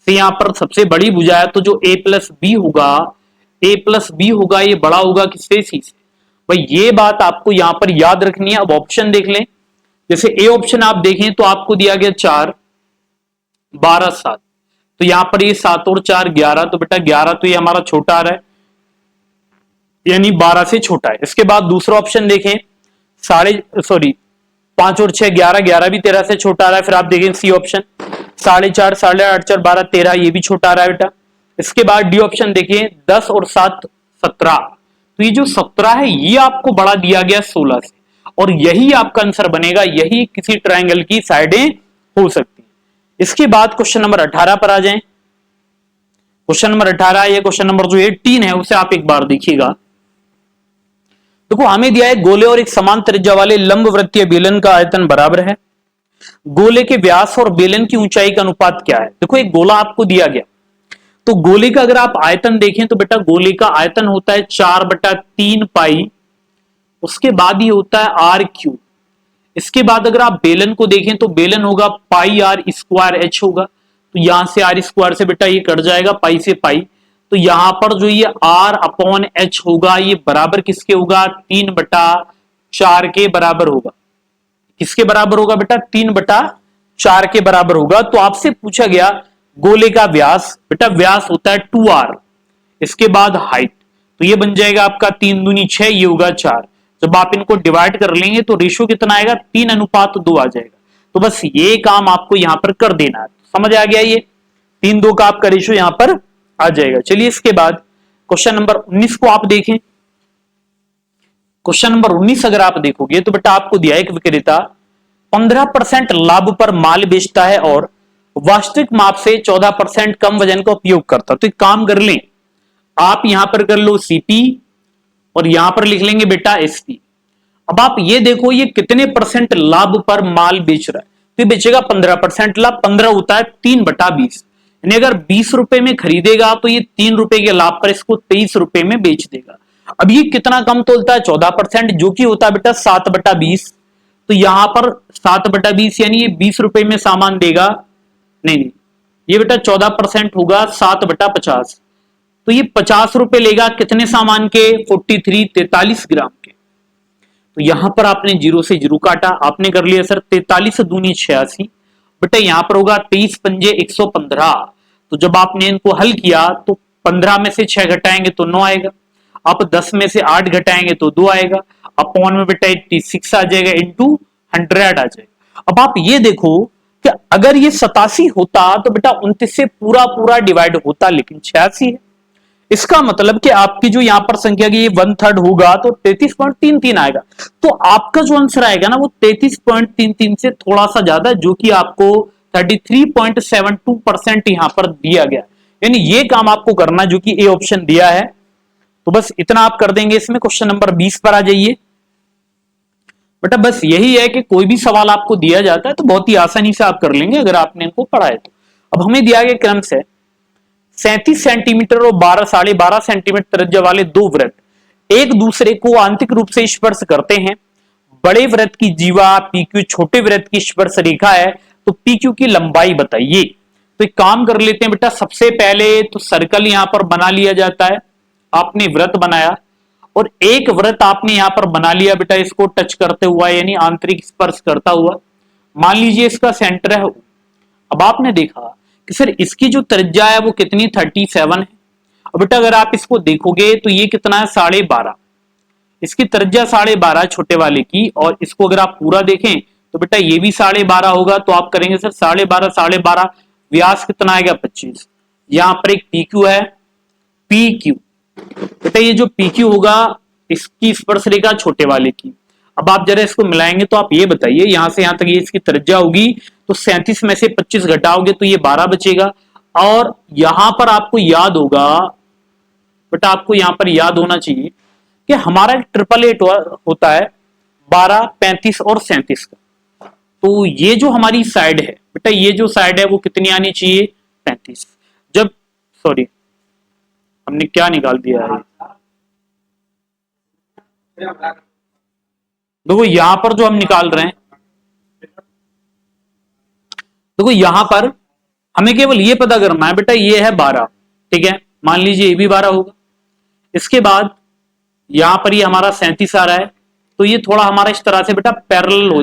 तो यहां पर सबसे बड़ी भुजा है, तो जो ए प्लस बी होगा ये बड़ा होगा किससे, सी से। भाई ये बात आपको यहां पर याद रखनी है। अब ऑप्शन देख लें, जैसे ए ऑप्शन आप देखें तो आपको दिया गया 4 12 7, तो यहां पर ये 7 और 4 11, तो बेटा 11 तो ये हमारा छोटा आ रहा है, यानी 12 से छोटा है। इसके बाद दूसरा ऑप्शन देखें 5 और 6 11, 11 भी 13 से छोटा आ रहा है। फिर आप देखें सी ऑप्शन 4.5 8 4 12 13, ये भी छोटा आ रहा है बेटा। इसके बाद डी ऑप्शन देखिए 10 और 7 17, तो ये जो 17 है ये आपको बड़ा दिया गया 16 से, और यही आपका आंसर बनेगा, यही किसी ट्रायंगल की साइडें हो सकती है। इसके बाद क्वेश्चन नंबर 18 पर आ जाएं। क्वेश्चन नंबर 18 या क्वेश्चन नंबर जो 18 है उसे आप एक बार देखिएगा। देखो हमें दिया है गोले और एक समान त्रिज्या वाले लंब वृत्तीय बेलन का आयतन बराबर है, गोले के व्यास और बेलन की ऊंचाई का अनुपात क्या है। देखो एक गोला आपको दिया गया, तो गोले का अगर आप आयतन देखें तो बेटा गोले का आयतन होता है 4/3 पाई, उसके बाद ही होता है आर क्यूब। इसके बाद अगर आप बेलन को देखें तो बेलन होगा पाई आर स्क्वायर एच होगा, तो यहां से आर स्क्वायर से बेटा ये कट जाएगा पाई से पाई, तो यहां पर जो ये R/H होगा ये बराबर किसके होगा, 3/4 के बराबर होगा। किसके बराबर होगा बेटा, 3/4 के बराबर होगा। तो आपसे पूछा गया गोले का व्यास, बेटा व्यास होता है 2R, इसके बाद हाइट, तो ये बन जाएगा आपका 3 दूनी 6, ये होगा 4। जब आप इनको डिवाइड कर लेंगे तो रेशियो कितना आएगा, 3:2 आ जाएगा। तो बस ये काम आपको यहां पर कर देना है, समझ आ गया, ये 3:2 का आपका रेशियो यहां पर आ जाएगा। चलिए इसके बाद क्वेश्चन नंबर 19 को आप देखें। क्वेश्चन नंबर 19 अगर आप देखोगे तो बेटा आपको दिया एक विक्रेता 15% लाभ पर माल बेचता है और वास्तविक माप से 14% कम वजन का उपयोग करता है। तो एक काम कर लें, आप यहां पर कर लो सीपी और यहां पर लिख लेंगे बेटा एसपी। अब आप ये देखो ये कितने परसेंट लाभ पर माल बेच रहा है, तो बेचेगा 15% लाभ, 15 होता है 3/20, यानी अगर 20 रुपए में खरीदेगा तो ये 3 रुपए के लाभ पर इसको 23 रुपए में बेच देगा। अब ये कितना कम तोलता है? 14%, जो कि होता है बेटा 7/20। तो यहां पर 7/20 यानी ये 20 रुपए में सामान देगा, नहीं, ये बेटा 14% होगा 7/50। तो ये 50 रुपए लेगा कितने सामान के? 43 ग्राम के। तो यहां पर आपने जीरो से जीरो काटा, आपने कर लिया सर 43 दूनी 86, बेटा यहां पर होगा 23 पंजे 115। तो जब आपने इनको हल किया तो 15 में से 6 घटाएंगे तो 9 आएगा, आप 10 में से 8 घटाएंगे तो 2 आएगा, अपॉन में बेटा 86 आ जाएगा, इंटू 100 आ जाएगा। अब आप ये देखो कि अगर ये 87 होता तो बेटा 29 से पूरा पूरा डिवाइड होता, लेकिन 86 है। इसका मतलब कि आपकी जो यहां पर संख्या की 1/3 होगा तो 33.33 आएगा। तो आपका जो आंसर आएगा ना वो 33.33 से थोड़ा सा ज्यादा, जो कि आपको 33.72% यहां पर दिया गया। यानी ये काम आपको करना जो कि ए ऑप्शन दिया है। तो बस इतना आप कर देंगे इसमें। क्वेश्चन नंबर 20 पर आ जाइए बेटा। बस यही है कि कोई भी सवाल आपको दिया जाता है तो बहुत ही आसानी से आप कर लेंगे अगर आपने इनको पढ़ा है तो। अब हमें दिया गया क्रम से 37 सेंटीमीटर और 12.5 सेंटीमीटर त्रिज्या वाले दो वृत्त एक दूसरे को आंतरिक रूप से स्पर्श करते हैं। बड़े वृत्त की जीवा पीक्यू छोटे वृत्त की स्पर्श रेखा है, तो पीक्यू की लंबाई बताइए। तो एक काम कर लेते हैं बेटा, सबसे पहले तो सर्कल यहां पर बना लिया जाता है। आपने वृत्त बनाया और एक वृत्त आपने यहां पर बना लिया बेटा, इसको टच करते हुआ यानी आंतरिक स्पर्श करता हुआ। मान लीजिए इसका सेंटर है। अब आपने देखा कि सर इसकी जो त्रिज्या है वो कितनी 37 है। अब बेटा अगर आप इसको देखोगे तो ये कितना है 12.5, इसकी त्रिज्या 12.5 छोटे वाले की, और इसको अगर आप पूरा देखें तो बेटा ये भी 12.5 होगा। तो आप करेंगे सर 12.5 व्यास कितना आएगा 25। यहां पर एक PQ है, PQ बेटा ये जो PQ होगा इसकी स्पर्श रेखा छोटे वाले की। अब आप जरा इसको मिलाएंगे तो आप ये बताइए यहां से यहां तक ये इसकी त्रिज्या होगी, तो 37 में से 25 घटाओगे तो ये 12 बचेगा। और यहां पर आपको याद होगा बेटा, आपको यहां पर याद होना चाहिए कि हमारा एक 888 होता है 12, 35 और 37 का। तो ये जो हमारी साइड है बेटा, ये जो साइड है वो कितनी आनी चाहिए 35। जब सॉरी हमने क्या निकाल दिया है, देखो यहां पर जो हम निकाल रहे हैं, देखो यहां पर हमें केवल ये पता करना है बेटा, ये है 12, ठीक है, मान लीजिए ये भी 12 होगा। इसके बाद यहां पर ये हमारा 37 आ रहा है, तो ये थोड़ा हमारा इस तरह से बेटा पैरेलल हो,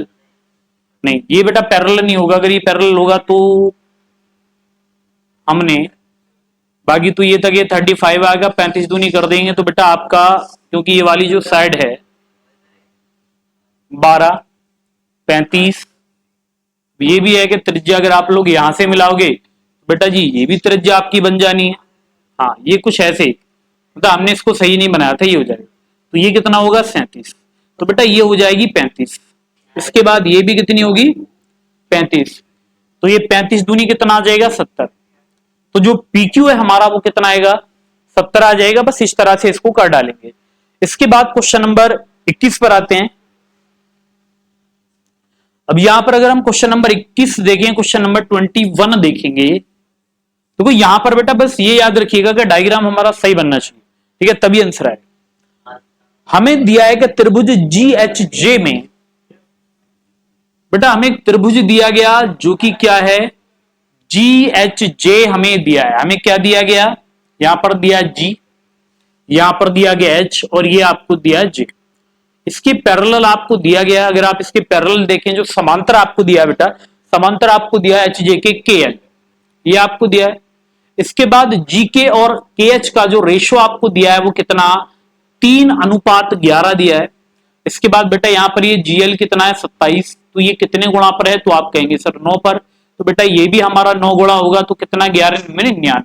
नहीं ये बेटा पैरेलल नहीं होगा। अगर ये पैरेलल होगा तो हमने बाकी तो ये तक ये 35 आएगा, 35 दूनी कर देंगे तो बेटा आपका, क्योंकि ये वाली जो साइड है 12, 35, ये भी है कि त्रिज्या अगर आप लोग यहां से मिलाओगे बेटा जी ये भी त्रिज्या आपकी बन जानी है। हाँ ये कुछ ऐसे, मतलब हमने इसको सही नहीं बनाया था, ये हो जाएगा। तो ये कितना होगा 37, तो बेटा ये हो जाएगी 35। इसके बाद ये भी कितनी होगी 35, तो ये 35 दूनी कितना आ जाएगा 70। तो जो PQ है हमारा वो कितना आएगा 70 आ जाएगा। बस इस तरह से इसको कर डालेंगे। इसके बाद क्वेश्चन नंबर 21 पर आते हैं। अब यहां पर अगर हम क्वेश्चन नंबर 21 देखें, क्वेश्चन नंबर 21 देखेंगे, तो यहां पर बेटा बस ये याद रखिएगा कि डायग्राम हमारा सही बनना चाहिए, ठीक है, तभी आंसर आएगा। हमें दिया है कि त्रिभुज GHJ में बेटा हमें एक त्रिभुज दिया गया जो कि क्या है GHJ हमें दिया है। हमें क्या दिया गया, यहां पर दिया G, यहां पर दिया गया H और ये आपको दिया J। इसकी पैरेलल आपको दिया गया, अगर आप इसके पैरेलल देखें, जो समांतर आपको दिया बेटा, समांतर आपको दिया HJ के KL, ये आपको दिया है। इसके बाद GK और KH का जो रेशो आपको दिया है वो कितना 3:11 दिया है। इसके बाद बेटा यहां पर ये GL कितना है 27, तो ये कितने गुणा पर है, तो आप कहेंगे सर 9 पर। तो बेटा ये भी हमारा 9 गुणा होगा, तो कितना 11 में 99।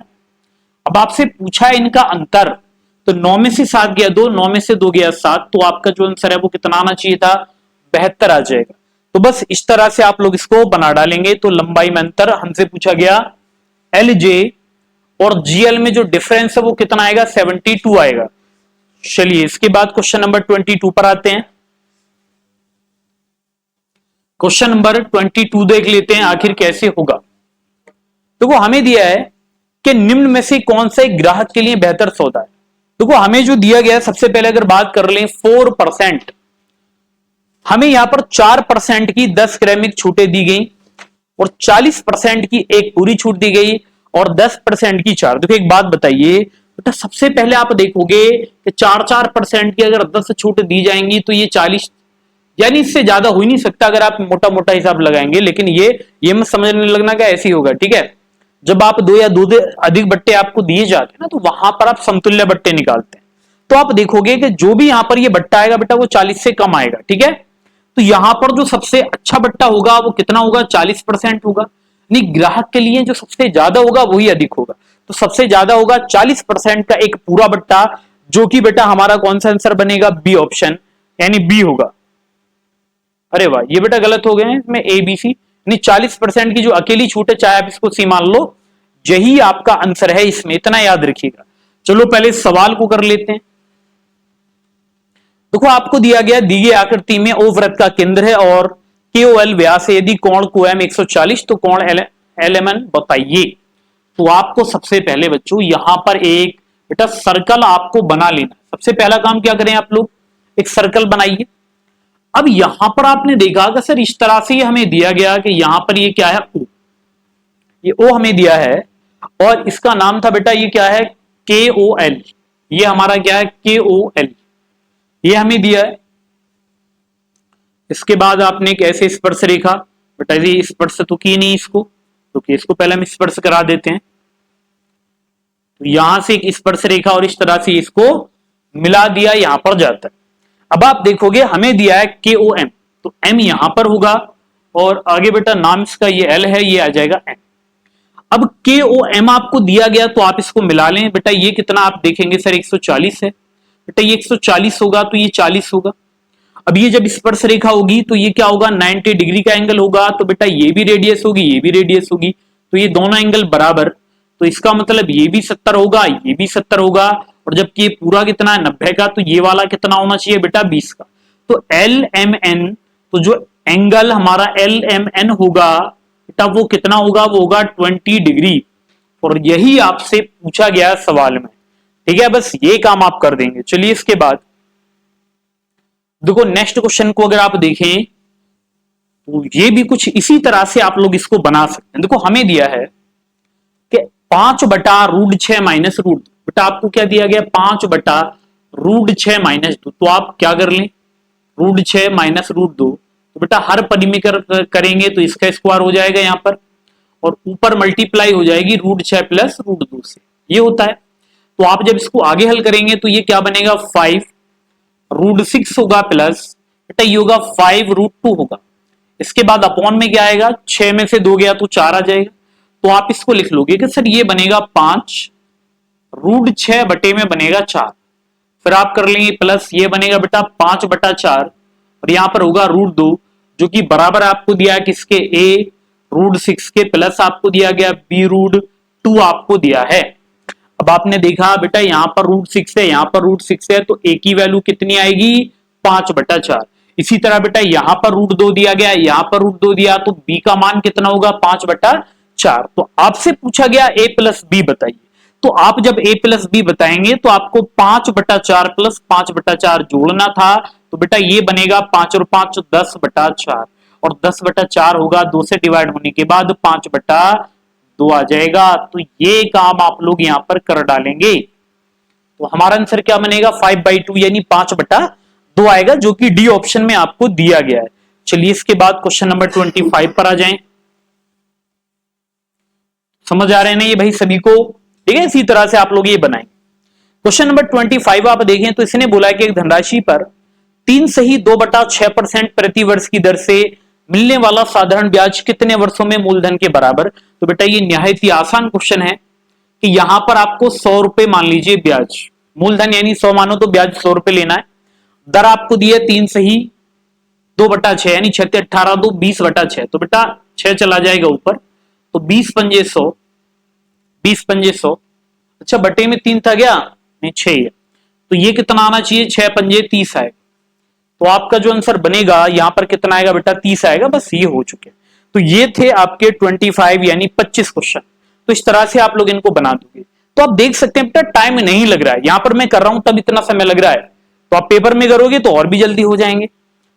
अब आपसे पूछा है इनका अंतर, तो 9 में से 7 गया 2, 9 में से 2 गया 7, तो आपका जो आंसर है वो कितना आना चाहिए था 72 आ जाएगा। तो बस इस तरह से आप लोग इसको बना डालेंगे। तो लंबाई में अंतर हमसे पूछा गया LJ और GL में जो डिफरेंस है वो कितना आएगा 72 आएगा। चलिए इसके बाद क्वेश्चन नंबर 22 पर आते हैं। क्वेश्चन नंबर 22 देख लेते हैं आखिर कैसे होगा। देखो हमें दिया है कि निम्न में से कौन सा एक ग्राहक के लिए बेहतर सौदा है। देखो हमें जो दिया गया है, सबसे पहले अगर बात कर लें 4%, हमें यहां पर 4% की 10 क्रमिक छूटें दी गई और 40% की एक पूरी छूट दी गई और 10% की 4। देखो एक बात बताइए बेटा, सबसे पहले आप देखोगे कि 4% की अगर 10 छूट दी जाएंगी तो ये 40, यानी इससे ज्यादा हो ही नहीं सकता अगर आप मोटा मोटा हिसाब लगाएंगे। लेकिन ये मत समझने लगना कि ऐसे ही होगा, ठीक है। जब आप दो या दो से अधिक बट्टे आपको दिए जाते हैं ना, तो वहां पर आप समतुल्य बट्टे निकालते हैं, तो आप देखोगे कि जो भी यहां पर ये बट्टा आएगा बेटा वो 40 से कम आएगा, ठीक है। तो यहां पर जो सबसे अच्छा बट्टा होगा वो कितना होगा, 40% होगा। नहीं, ग्राहक के लिए जो सबसे ज्यादा होगा वही अधिक होगा, तो सबसे ज्यादा होगा 40% का एक पूरा बट्टा, जो कि बेटा हमारा कौन सा आंसर बनेगा, बी ऑप्शन, यानी बी होगा। अरे वाह, ये बेटा गलत हो गए हैं इसमें, ए बी सी, नहीं 40% की जो अकेली छूट है, चाहे आप इसको सी मान लो, यही आपका आंसर है इसमें, इतना याद रखिएगा। चलो पहले इस सवाल को कर लेते हैं। देखो आपको दिया गया, दी गई आकृति में ओ वृत्त का केंद्र है और KOL व्यास है, यदि कोण QM 140 तो कोण LMN बताइए। तो आपको सबसे पहले बच्चों यहां पर एक बेटा सर्कल आपको बना लेना। सबसे पहला काम क्या करें आप लोग, एक सर्कल बनाइए। अब यहां पर आपने देखा कि सर इस तरह से हमें दिया गया कि यहां पर ये क्या है, O, ये O हमें दिया है और इसका नाम था बेटा ये क्या है, KOL, ये हमारा क्या है, KOL, ये हमें दिया है। इसके बाद आपने एक ऐसे स्पर्श रेखा, बेटा ये स्पर्श तो की नहीं इसको, क्योंकि इसको पहले हम स्पर्श करा देते हैं। तो यहां से एक स्पर्श रेखा और इस तरह से इसको मिला दिया, यहां पर जाता है। अब आप देखोगे हमें दिया है KOM, तो M यहां पर होगा और आगे बेटा नाम इसका ये L है, ये आ जाएगा M। अब KOM आपको दिया गया तो आप इसको मिला लें। बेटा ये कितना आप देखेंगे सर 140 है, बेटा ये 140 होगा तो ये 40 होगा। अब ये जब स्पर्श रेखा होगी तो ये क्या होगा, 90 डिग्री का एंगल होगा, तो बेटा ये भी रेडियस होगी, ये भी रेडियस होगी, तो ये दोनों एंगल बराबर, तो इसका मतलब ये भी 70 होगा, ये भी 70 होगा, और जबकि ये पूरा कितना है 90 का, तो ये वाला कितना होना चाहिए बेटा 20 का। तो LMN, तो जो एंगल हमारा LMN होगा बेटा वो कितना होगा, वो होगा 20 डिग्री, और यही आपसे पूछा गया सवाल में, ठीक है। बस ये काम आप कर देंगे। चलिए इसके बाद देखो नेक्स्ट क्वेश्चन को अगर आप देखें तो ये भी कुछ इसी तरह से आप लोग इसको बना सकते हैं। देखो हमें दिया है कि 5/√6 माइनस √2, बेटा आपको क्या दिया गया, 5/√6 माइनस 2, तो आप क्या कर लें, √6 माइनस √2, तो बेटा हर परिमेय करेंगे तो इसका स्क्वायर हो जाएगा यहां पर, और ऊपर मल्टीप्लाई हो जाएगी √6 प्लस √2 से, ये होता है। तो आप जब इसको आगे हल करेंगे तो ये क्या बनेगा, 5√6 होगा प्लस बेटा ये होगा 5√2 होगा। इसके बाद अपॉन में क्या आएगा, 6 में से 2 गया तो 4 आ जाएगा, तो आप इसको लिख लोगे कि सर ये बनेगा 5√6 बटे में बनेगा 4, फिर आप कर लेंगे प्लस ये बनेगा बेटा 5/4, और यहां पर होगा √2 जो कि बराबर आपको दिया है किसके, A√6 के, प्लस आपको दिया गया B√2 आपको दिया है। अब आपने देखा बेटा यहां पर √6 है, यहां पर √6 है, तो A की वैल्यू कितनी आएगी, 5/4। इसी तरह बेटा यहां पर √2 दिया गया, यहां पर √2 दिया, तो B का मान कितना होगा, 5/4। तो आपसे पूछा गया A प्लस B बताइए, तो आप जब A प्लस B बताएंगे तो आपको 5/4 प्लस 5/4 जोड़ना था, तो बेटा ये बनेगा 5 और 5 10/4, और 10/4 होगा 2 से डिवाइड होने के बाद 5/2 आ जाएगा। तो ये काम आप लोग यहां पर कर डालेंगे, तो हमारा आंसर क्या बनेगा, 5/2 यानी 5/2 आएगा, जो कि डी ऑप्शन में आपको दिया गया है। चलिए इसके बाद क्वेश्चन नंबर 25 पर आ जाएं। समझ आ रहे हैं ना ये भाई सभी को, ठीक है। इसी तरह से आप लोग ये बनाएंगे। क्वेश्चन नंबर 25 आप देखें तो इसने बोला कि एक धनराशि पर 3.2/6% प्रति वर्ष की दर से मिलने वाला साधारण ब्याज कितने वर्षों में मूलधन के बराबर। तो बेटा ये निहायत ही आसान क्वेश्चन है कि यहां पर आपको 100 रुपए मान लीजिए ब्याज, मूलधन यानी 100 मानो तो ब्याज 100 रुपए लेना है। दर आपको दी है 3/2/6 यानी 6 × 18 2 20/6, तो बेटा 6 चला जाएगा ऊपर, तो 20 पंजे 100, 20 पंजे 100, अच्छा बटे में 3 था क्या, नहीं 6 है, तो ये कितना आना चाहिए, 6 पंजे 30 आएगा। तो आपका जो आंसर बनेगा यहां पर कितना आएगा बेटा, 30 आएगा। बस ये हो चुके। तो ये थे आपके 25 यानी 25 क्वेश्चन। तो इस तरह से आप लोग इनको बना दोगे। तो आप देख सकते हैं बेटा टाइम नहीं लग रहा है, यहां पर मैं कर रहा हूं तब इतना समय लग रहा है, तो आप पेपर में करोगे तो और भी जल्दी हो जाएंगे।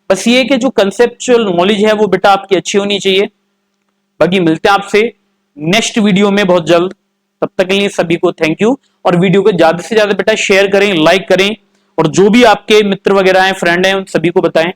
बस ये कि जो कंसेप्चुअल नॉलेज है वो बेटा आपकी अच्छी होनी चाहिए। बाकी मिलते हैं आपसे नेक्स्ट वीडियो में बहुत जल्द, तब तक के लिए सभी को थैंक यू। और वीडियो को ज्यादा से ज्यादा बेटा शेयर करें, लाइक करें, और जो भी आपके मित्र वगैरह हैं, फ्रेंड हैं, उन सभी को बताएं।